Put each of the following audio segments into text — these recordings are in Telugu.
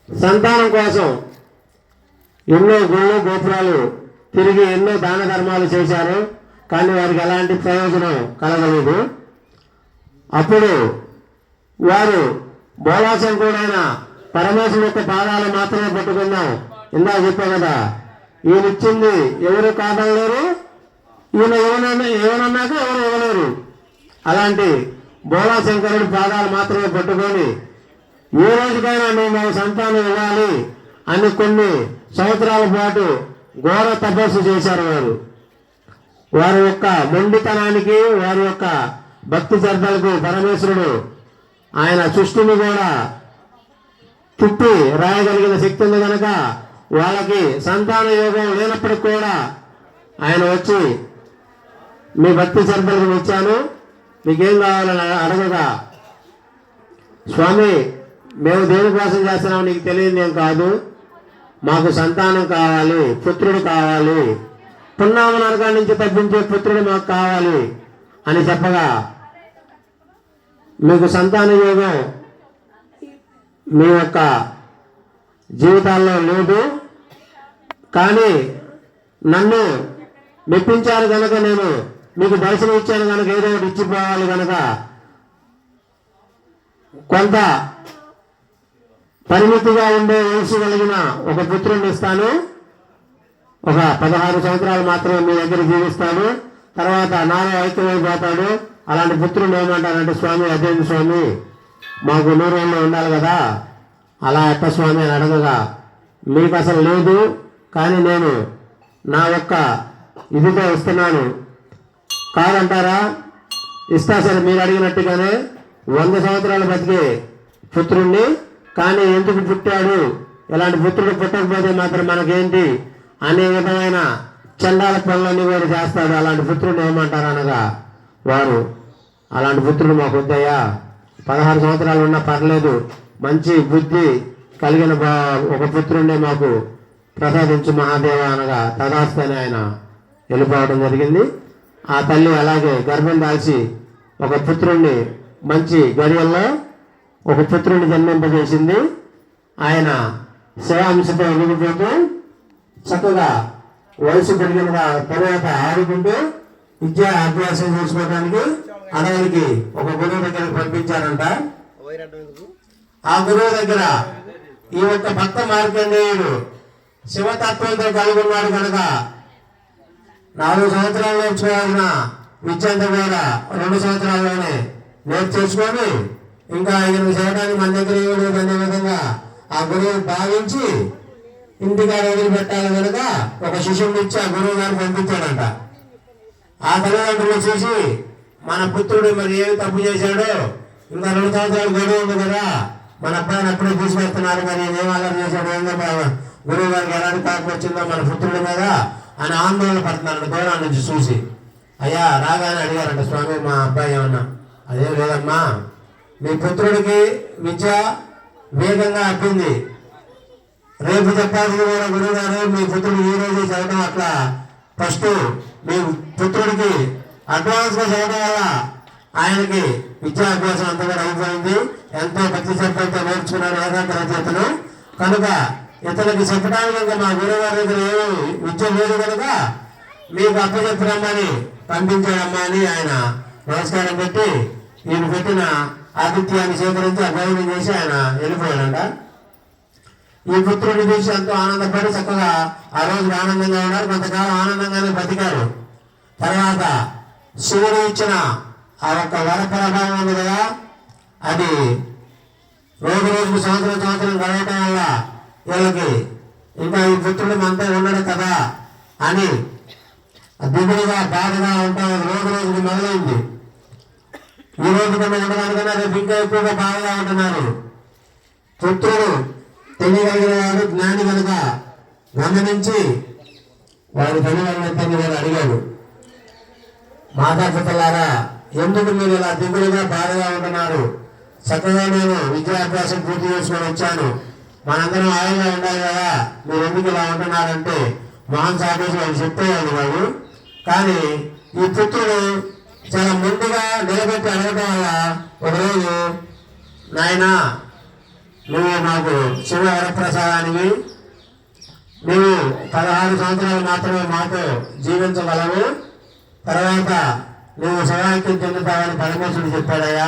సంతానం కోసం ఎన్నో గుళ్ళు గోపురాలు తిరిగి ఎన్నో దాన ధర్మాలు చేశారు, కానీ వారికి ఎలాంటి ప్రయోజనం కలగలేదు. అప్పుడు వారు బోళాశంకరుడైన పరమేశ్వరుడు యొక్క పాదాలు మాత్రమే పట్టుకున్నాం. ఇందాక చెప్పా కదా, ఈయన ఇచ్చింది ఎవరు కాదనలేరు, ఈయన ఏమన్నాక ఎవరు ఇవ్వలేరు. అలాంటి బోళాశంకరుడి పాదాలు మాత్రమే పట్టుకొని ఏ రోజుకైనా మేము సంతానం ఇవ్వాలి అని కొన్ని సంవత్సరాల పాటు ఘోర తపస్సు చేశారు. వారి యొక్క మొండితనానికి, వారి యొక్క భక్తి శ్రద్ధలకు పరమేశ్వరుడు ఆయన సృష్టిని కూడా తిప్పి రాయగలిగిన శక్తి ఉంది కనుక వాళ్ళకి సంతాన యోగం లేనప్పటికి కూడా ఆయన వచ్చి మీ భక్తి శ్రద్ధలకు వచ్చాను, మీకేం కావాలని అడగగా, స్వామి మేము దేని కోసం చేస్తున్నాం నీకు తెలియదు ఏం కాదు, మాకు సంతానం కావాలి, పుత్రుడు కావాలి, పున్నామ నరకాల నుంచి తప్పించే పుత్రుడు మాకు కావాలి అని చెప్పగా, మీకు సంతాన యోగం మీ యొక్క జీవితాల్లో లేదు, కానీ నన్ను మెప్పించారు కనుక నేను మీకు దర్శనం ఇచ్చాను కనుక ఏదో ఒకటి ఇచ్చిపోవాలి కనుక కొంత పరిమితిగా ఉండే వయసు కలిగిన ఒక పుత్రుడిని ఇస్తాను, ఒక 16 సంవత్సరాలు మాత్రమే మీ దగ్గర జీవిస్తాడు, తర్వాత నాలో ఐక్యమైపోతాడు. అలాంటి పుత్రుడు ఏమంటారంటే, స్వామి అదేంటి స్వామి మాకు 100 ఏళ్ళు ఉండాలి కదా, అలా ఎట్ట స్వామి అని అడగగా, మీకు అసలు లేదు కానీ నేను నా యొక్క ఇదితో ఇస్తున్నాను కాదంటారా, ఇస్తా సరే మీరు అడిగినట్టుగానే 100 సంవత్సరాలు బతికే పుత్రుణ్ణి, కానీ ఎందుకు పుట్టాడు, ఇలాంటి పుత్రుడు పుట్టకపోతే మాత్రం మనకేంటి అనే విధమైన చండాల పనులన్నీ కూడా చేస్తాడు. అలాంటి పుత్రుడు ఏమంటారు అనగా, వారు అలాంటి పుత్రుడు మాకు వద్దయ్యా, 16 సంవత్సరాలు ఉన్నా పర్లేదు, మంచి బుద్ధి కలిగిన ఒక పుత్రుడినే మాకు ప్రసాదించు మహాదేవ అనగా తదాస్తని ఆయన వెళ్ళిపోవడం జరిగింది. ఆ తల్లి అలాగే గర్భం దాల్చి ఒక పుత్రుణ్ణి మంచి గడియల్లో ఒక పుత్రుడిని జన్మింపజేసింది. ఆయన శివాంశతో వెలిగిపోతూ చక్కగా వయసు పెరిగిన తర్వాత ఆడుకుంటూ విద్యా అభ్యాసం చేసుకోవడానికి అడవులకి ఒక గురువు దగ్గరికి పంపించారంట. ఆ గురువు దగ్గర ఈ యొక్క భక్త మార్కండేయుడు శివతత్వంతో కలిగి ఉన్నాడు కనుక 4 సంవత్సరాలు నేర్చుకోవాల్సిన విద్యంతా కూడా 2 సంవత్సరాల్లోనే నేర్చేసుకొని ఇంకా ఆయన చేయడానికి మన దగ్గర ఇవ్వలేదు అనే విధంగా ఆ గురువు భావించి ఇంటికాడ వదిలిపెట్టాలి కనుక ఒక శిష్యుడిని ఇచ్చి ఆ గురువు గారు పంపించాడంట. ఆ తల్లిదండ్రులు చూసి మన పుత్రుడు మరి ఏమి తప్పు చేశాడో, ఇంకా 2 సంవత్సరాలు గడువు ఉంది కదా, మన అబ్బాయిని అప్పుడే తీసుకెళ్తున్నారు, మరి ఏం అల్లరి చేశాడు, ఏందో గురువు గారికి ఎలాంటి పాపం వచ్చిందో మన పుత్రుడి మీద అని ఆందోళన పడుతున్నారంట దూరం నుంచి చూసి. అయ్యా రాగానే అడిగారంట, స్వామి మా అబ్బాయి ఏమన్నా, అదేం లేదమ్మా, మీ పుత్రుడికి విద్య వేగంగా అప్పింది, రేపు చెప్పాల్సింది కూడా గురువు గారు మీ పుత్రుడు ఈ రోజు చదవడం అట్లా ఫస్ట్ మీ పుత్రుడికి అడ్వాన్స్ గా చదవడం వల్ల ఆయనకి విద్యాభ్యాసం అంతా కూడా అయిపోయింది, ఎంతో భక్తి శ్రద్ధలతో నేర్చుకున్నాడు ఏకాగ్ర చేతను కనుక ఇతనికి చెప్పడానికి ఇంకా మా గురువు గారి దగ్గర ఏమి విద్య లేదు కనుక మీకు అప్పచెప్పరమ్మని పంపించాడమ్మా అని ఆయన నమస్కారం పెట్టి ఈయన పెట్టిన ఆతిథ్యాన్ని స్వీకరించి అభ్యర్థం చేసి ఆయన వెళ్ళిపోయాడంట. ఈ పుత్రుడిని చూసి ఎంతో ఆనందపడి చక్కగా ఆ రోజు ఆనందంగా ఉన్నారు, కొంతకాలం ఆనందంగానే బతికారు. తర్వాత శివుడు ఇచ్చిన ఆ యొక్క వర ప్రభావం ఉంది కదా, అది రోజుకు సంవత్సరం గడవటం వల్ల వీళ్ళకి ఇంకా ఈ పుత్రుడు మనతో ఉన్నాడు కదా అని దిగులుగా బాధగా ఉంటాం. రోజుకి మొదలైంది. ఈ రోజు కన్నా ఉండడానికన్నా రేపు ఇంకా ఎక్కువగా బాధగా ఉంటున్నారు. పుత్రుడు తెలియగలిగిన వాడు జ్ఞాని కనుక గమనించి వారి తల్లిదండ్రులందరినీ కూడా అడిగాడు, మాతాపితలారా ఎందుకు మీరు ఇలా దిగులుగా బాధగా ఉంటున్నారు, చక్కగా నేను విద్యాభ్యాసం పూర్తి చేసుకొని వచ్చాను, మనందరం ఆయంగా ఉండాలి కదా, మీరు ఎందుకు ఇలా ఉంటున్నారంటే మోహన్ సాగేసి వాళ్ళు చెప్పేవాళ్ళు వాడు. కానీ ఈ పుత్రుడు చాలా ముందుగా నిలబెట్టి అడగటం వల్ల ఒకరోజు నాయన నువ్వు మాకు శివ వరప్రసాదానివి, నువ్వు 16 సంవత్సరాలు మాత్రమే మాతో జీవించగలవు, తర్వాత నువ్వు శివాక్యం చెందుతావని పరమేశ్వరుడు చెప్పాడయ్యా.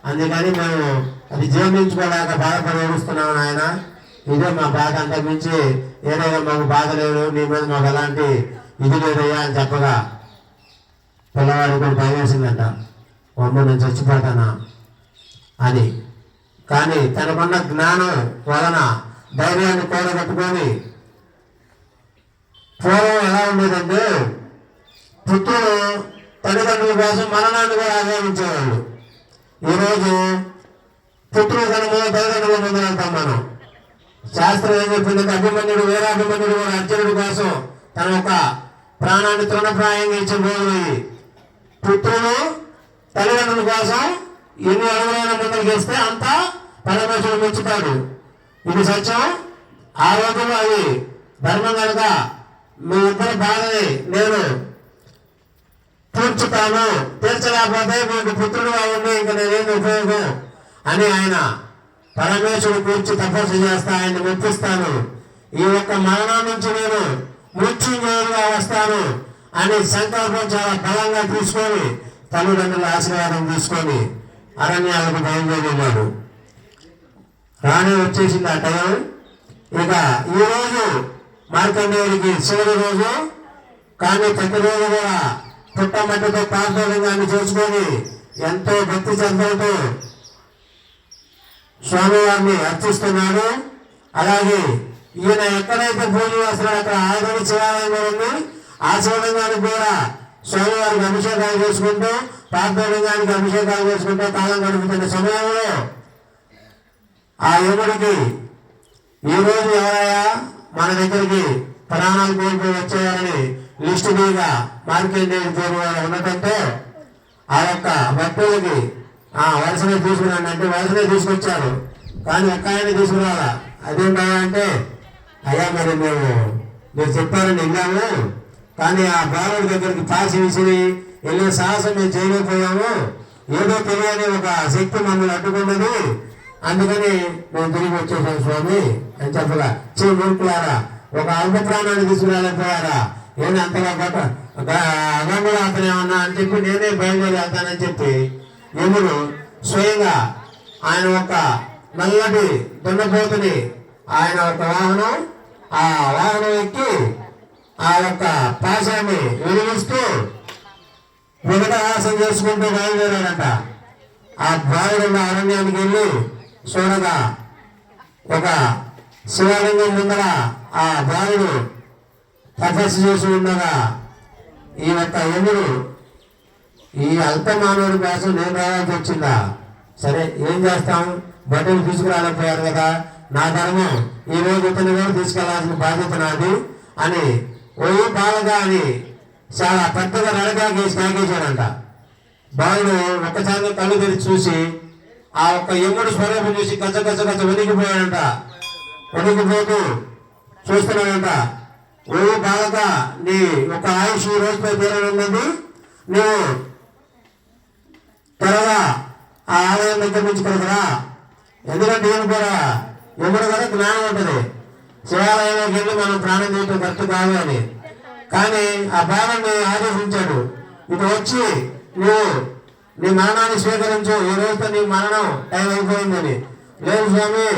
అందుకని మేము అది జీర్ణించుకోలేక బాధపడి ఏడుస్తున్నాము నాయన. ఇదే మా బాధ, అంతకు మించి ఏదైనా మాకు బాధ లేదు, నీ మీద మాకు ఎలాంటి ఇది లేదయ్యా అని చెప్పగా పిల్లవాడికి కూడా భయం వేసిందంట, అమ్మ నేను చచ్చిపోతానా అని. కానీ తనకున్న జ్ఞానం వలన ధైర్యాన్ని కూడగట్టుకొని, పూర్వం ఎలా ఉండేదంటే పుత్రులు తల్లిదండ్రుల కోసం మరణాన్ని కూడా ఆహ్వానించేవాళ్ళు. ఈరోజు పుత్రులు తన మీద తల్లిదండ్రుల ముందు వెళ్తాం మనం. శాస్త్రం ఏం చెప్పిందంటే అభిమన్యుడు వీరాభిమన్యుడు కూడా అర్జునుడి కోసం తన యొక్క ప్రాణాన్ని తృణప్రాయంగా ఇచ్చిన రోజులు. పుత్రులు తల్లిదండ్రుల కోసం ఎన్ని అడుగులైన ముందుకు వేస్తే అంతా పరమేశ్వరుడు మెచ్చుతాడు. ఇది సత్యం. ఆ రోజుల్లో అది ధర్మం కనుక మీ ఇద్దరి బాధని నేను తీర్చుతాను, తీర్చలేకపోతే మీకు పుత్రుడుగా ఉండి ఇంకా నేనేమి ఉపయోగం అని ఆయన పరమేశ్వరుడు కూర్చి తపస్సు చేస్తా, ఆయన్ని మెప్పిస్తాను. ఈ యొక్క మరణం నుంచి నేను మృత్యుంజయుడిగా వస్తాను అని సంకల్పం చాలా బలంగా తీసుకొని తల్లిదండ్రుల ఆశీర్వాదం తీసుకొని అరణ్యాలకు బయలుదేరినాడు. రాణి వచ్చేసింది ఆ టైం. ఇక ఈరోజు మార్కండేయుడికి చివరి రోజు, కానీ ప్రతిరోజు కూడా పుట్టమట్టితో ప్రార్థనగాన్ని చేసుకొని ఎంతో భక్తి శ్రద్ధలతో స్వామివారిని అర్చిస్తున్నాడు. అలాగే ఈయన ఎక్కడైతే పూజ చేస్తున్నాడు అక్కడ ఆల్రెడీ శివాలయం ఉంది. ఆ శివలింగానికి కూడా స్వామివారికి అభిషేకాలు చేసుకుంటూ ప్రార్థనగానికి అభిషేకాలు చేసుకుంటూ కాలం గడుపుతున్న సమయంలో ఆ యువకుడికి ఈరోజు ఎవరయ్యా మన దగ్గరికి ప్రాణాలు కోల్పోయి వచ్చేవారని లిస్టు మీద మార్కెండేయుడి పేరు ఉండటంతో ఆ యొక్క భక్తులకి వరుసనే తీసుకున్నాను అంటే వరుసనే తీసుకొచ్చారు. కానీ ఒక్క ఆయన తీసుకురావాలా. అదేంటా అంటే అయ్యా మరి మీరు చెప్పారని వెళ్ళాము, కానీ ఆ బాలుడి దగ్గరికి పాసి విసిరి వెళ్ళే సాహసం మేము చేయలేకపోయాము, ఏదో తెలియని ఒక శక్తి మమ్మల్ని అడ్డుకున్నది, అందుకని మేము తిరిగి వచ్చేసాం స్వామి అని చెప్పగా, మూర్ఖులారా ఒక అల్ప ప్రాణాన్ని తీసుకురాలేకపోయారా, ఏంటి అంతగా అగంగుడు అతను ఏమన్నా అని చెప్పి నేనే బయలుదేరి వెళ్తానని చెప్పి యముడు స్వయంగా ఆయన ఒక నల్లటి దున్నపోతుని ఆయన ఒక వాహనం, ఆ వాహనం ఎక్కి ఆ యొక్క పాశాన్ని వెలిగిస్తూ వికటహాసం చేసుకుంటూ బయలుదేరాడంట. ఆ బాలుడున్న అరణ్యానికి వెళ్ళి చూడగా ఒక శివలింగం ముందర ఆ బాలుడు తపస్సు చేసి ఉండగా ఈ యొక్క యముడు ఈ అల్ప మానవుడి కోసం నేను రావాల్సి వచ్చిందా, సరే ఏం చేస్తాం, బట్టలు తీసుకురాలేకపోయారు కదా, నా ధర్మం ఈ రోజు ఇతని కూడా తీసుకెళ్లాల్సిన బాధ్యత నాది అని ఓ బాలగా అని చాలా పెద్దగా నడగా కేసి కాకేశాడంట. బాలుడు ఒక్కసారి కళ్ళు తెరిచి చూసి ఆ ఒక్క యముడు స్వరూపం చూసి గచ్చ గచ్చ గచ్చ వణికిపోయాడంట. వణికిపోతూ చూస్తున్నాడంట, ఓ బాలక నీ ఒక ఆయుష్ ఈ రోజుపై తీరనున్నది, నువ్వు త్వరగా ఆ ఆలయం దగ్గర నుంచి కదరా. ఎందుకంటే ఈయన కూడా యముడు కదా జ్ఞానం ఉంటుంది, శివాలయంలోకి వెళ్ళి మనం ప్రాణం చేయటం కరెక్ట్ కాదు అని. కానీ ఆ బాలుని ఆదేశించాడు, ఇటు వచ్చి నువ్వు నీ మరణాన్ని స్వీకరించు, ఈ రోజుతో నీ మరణం టైం అయిపోయిందని. లేదు స్వామి,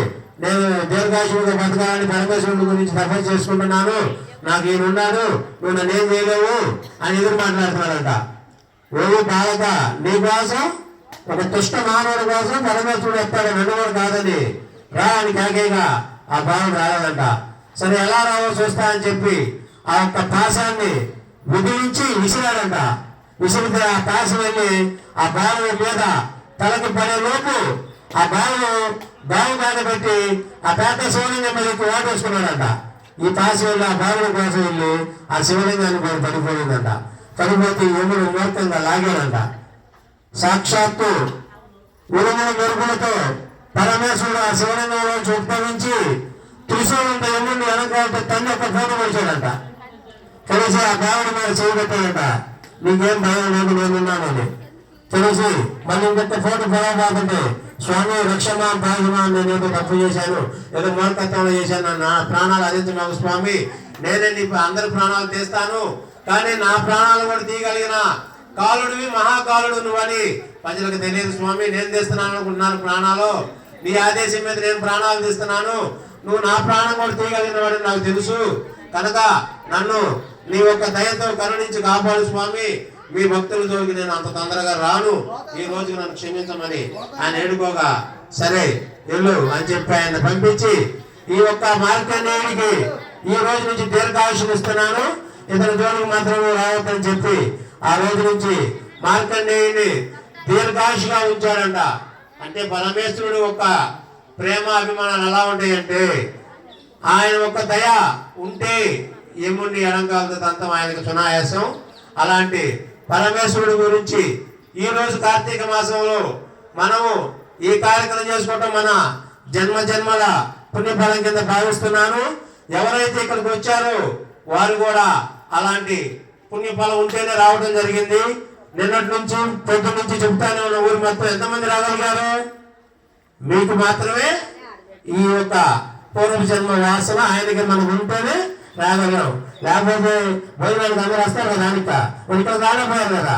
నేను దీర్ఘాయువుగా బతకాలని పరమేశ్వరుడి గురించి తపస్సు చేసుకుంటున్నాను, నాకు ఈయన ఉన్నాడు, నువ్వు నన్నేం చేయలేవు అని ఎదురు మాట్లాడుతున్నాడంట. ఓ బాలక నీ కోసం ఒక దుష్ట మానవుడి కోసం పరమేశ్వరుడు వస్తాడు, నన్నువాడు కాదని రా అని కాకేగా ఆ బాలుడు రాలేదంట. సరే ఎలా రావో చూస్తా అని చెప్పి ఆ యొక్క పాశాన్ని విధించి విసిరాడంట. విసిరితే ఆ పాశం వెళ్ళి ఆ బాలుడి మీద తలకి పడే లోపు ఆ బాలుడు బావి మీద పెట్టి ఆ పేద శివలింగం మీదకి ఓటేసుకున్నాడంట. ఈ పాశం వెళ్ళి ఆ బాలుడి కోసం వెళ్ళి ఆ శివలింగాన్ని కూడా పడిపోయిందంట. పడిపోతే యముడు మూర్ఖంగా లాగాడంట. సాక్షాత్తు ఉరుముల మెరుగులతో పరమేశ్వరుడు ఆ శివలింగంలోంచి ఉద్భవించి త్రిశూలంత యముడిని వెనకాలంటే తల్లి యొక్క ఫోటో వేశాడంట. తెలిసి ఆ బావుడి మీద చేయబెట్టాడంట, నీకేం భయం లేదు నేనున్నానని. తెలిసి మళ్ళీ ఇంకొక ఫోటో పొడవబోతుంటే స్వామి రక్షమా భాగమా, నేనేదో తప్పు చేశాను, ఏదో మూర్ఖత్వంలో చేశాను, నా ప్రాణాలు అందించున్నావు స్వామి, నేనే నీ అందరి ప్రాణాలు తీస్తాను, కానీ నా ప్రాణాలు కూడా తీయగలిగిన కాలుడివి, మహాకాలుడు నువ్వని ప్రజలకు తెలియదు స్వామి. నేను తీస్తున్నాను అనుకుంటున్నాను ప్రాణాలు, నీ ఆదేశం మీద నేను ప్రాణాలు తీస్తున్నాను, నువ్వు నా ప్రాణం కూడా తీయగలిగిన వాడిని నాకు తెలుసు, కనుక నన్ను నీ యొక్క దయతో కరుణించి కాపాడు స్వామి, మీ భక్తుల జోలికి నేను అంత తొందరగా రాను, ఈ రోజు నన్ను క్షమించమని ఆయన ఏడుకోగా, సరే వెళ్ళు అని చెప్పి ఆయన పంపించి ఈ యొక్క మార్కండేయుడికి ఈ రోజు నుంచి దీర్ఘాయుష్యం ఇస్తున్నాను, ఇతని జోలికి మాత్రమే రావద్దని చెప్పి ఆ రోజు నుంచి మార్కండేయుని దీర్ఘాయుషుగా ఉంచాడంట. అంటే పరమేశ్వరుడు ఒక ప్రేమ అభిమానాలు ఎలా ఉంటాయంటే, ఆయన ఒక దయ ఉంటే యముడిని ఎడంకాలతో తంతం ఆయనకు సునాయాసం. అలాంటి పరమేశ్వరుడు గురించి ఈ రోజు కార్తీక మాసంలో మనము ఈ కార్యక్రమం చేసుకోవటం మన జన్మ జన్మల పుణ్యఫలం కింద భావిస్తున్నాను. ఎవరైతే ఇక్కడికి వచ్చారో వారు కూడా అలాంటి పుణ్యఫలం ఉంటేనే రావడం జరిగింది. నిన్నటి నుంచి పొద్దు నుంచి చెప్తానే ఉన్న ఊరు మొత్తం ఎంతమంది రాగలిగారు? మీకు మాత్రమే ఈ యొక్క పూర్వ జన్మ వాసన ఆయనకి మనం ఉంటేనే రాగలిగాం, లేకపోతే భోజనానికి అందరూ వస్తారు కదా, దానిక ఇక్కడ రాలేపోయారు కదా.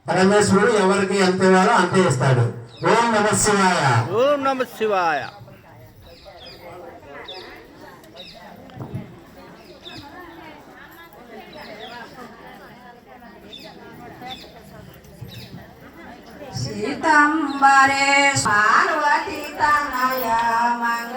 పరమేశ్వరుడు ఎవరికి ఎంత ఇవ్వాలో అంతే ఇస్తాడు. ఓం నమ శివాయ. ఓం నమ శివాయ. సీతంబరే పార్వతీ తనయ మంగ